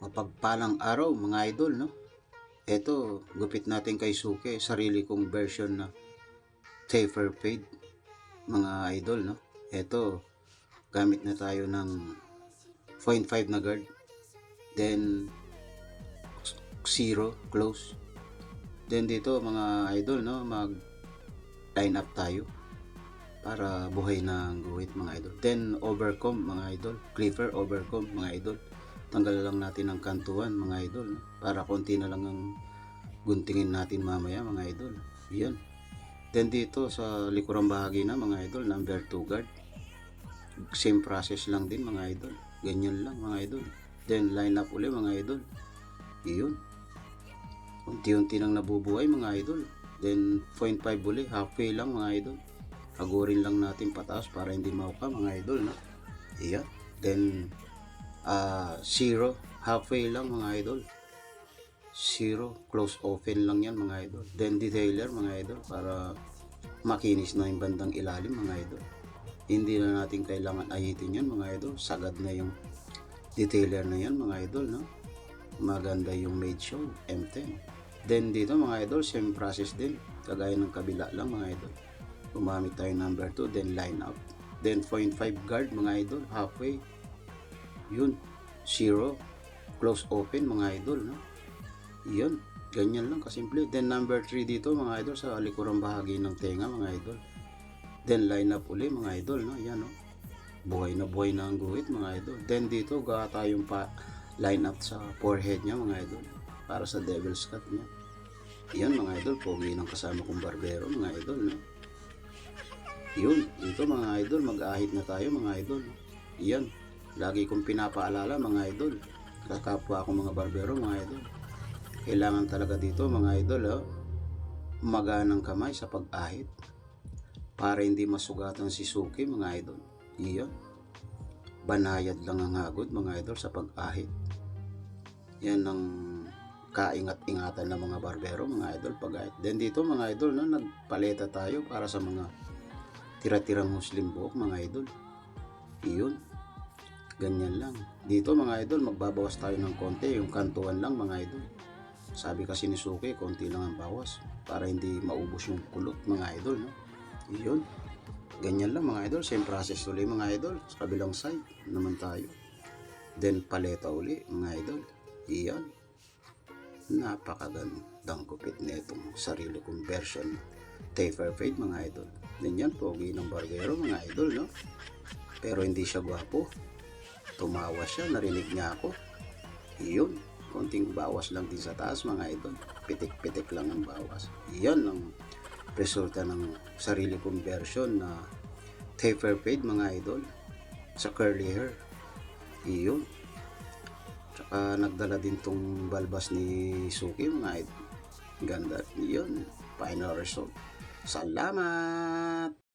Mapagpalang araw mga idol, no? Eto, gupit natin kay Suke, sarili kong version na taper fade mga idol, no? Eto, gamit na tayo ng 0.5 na guard, then 0 close. Then dito mga idol, no, mag line up tayo para buhay na ang guhit mga idol. Then overcome mga idol, clipper overcome mga idol. Tanggal lang natin ang kantuan mga idol, no? Para konti na lang ang guntingin natin mamaya mga idol. Yan. Then dito sa likurang bahagi na mga idol, number 2 guard. Same process lang din mga idol. Ganyan lang mga idol. Then line up uli mga idol. Iyon. Unti-unti nang nabubuhay mga idol. Then 0.5 uli, halfway lang mga idol. Hagurin lang natin pataas para hindi mauka mga idol, no? Iyan. Then 0, halfway lang mga idol. 0, close open lang yan mga idol. Then detailer mga idol para makinis na yung bandang ilalim mga idol. Hindi na natin kailangan ahitin yan mga idol. Sagad na yung detailer na yan mga idol, no? Maganda yung made show M10. Then dito mga idol, same process din, kagaya ng kabila lang mga idol. Gumamit tayo number 2, then line up, then 0.5 guard mga idol, halfway. Yun, 0, close open mga idol, no? Yun, ganyan lang kasimple. Then number 3 dito mga idol, sa likurang bahagi ng tenga mga idol. Then line up uli mga idol, no? Yan, no? Buhay na ang guhit mga idol. Then dito gawa tayong pa line up sa forehead niya mga idol, para sa devil's cut niya. Yan mga idol, pogi ng kasama kong barbero mga idol, no? Yun, dito mga idol, mag-ahit na tayo mga idol. Yan, lagi kong pinapaalala mga idol, kakapwa akong mga barbero mga idol. Kailangan talaga dito mga idol, maganang kamay sa pag-ahit para hindi masugatan si Suki mga idol. Iyon, banayad lang ang hagod mga idol sa pag-ahit. Yan ang kaingat-ingatan ng mga barbero mga idol pag-ahit. Then dito mga idol, no, nagpaleta tayo para sa mga tira-tirang muslim buhok mga idol. Iyon, ganyan lang. Dito mga idol, magbabawas tayo ng konti, yung kantuan lang mga idol. Sabi kasi ni Suki, konti lang ang bawas para hindi maubos yung kulot mga idol, no? Iyon, ganyan lang mga idol. Same process ulit mga idol, sa kabilang side naman tayo. Then paleta uli mga idol. Iyon, napakagandang gupit na itong sarili kong version taper fade mga idol. Then yan, pogi ng barbero mga idol, no? Pero hindi siya gwapo. Tumawa siya, narinig niya ako. Iyon, konting bawas lang din sa taas mga idol. Pitik-pitik lang ang bawas. Iyan ang resulta ng sarili kong version na taper fade mga idol sa curly hair. Iyon. Tsaka nagdala din tong balbas ni Suki mga idol. Ganda. Iyon, final result. Salamat!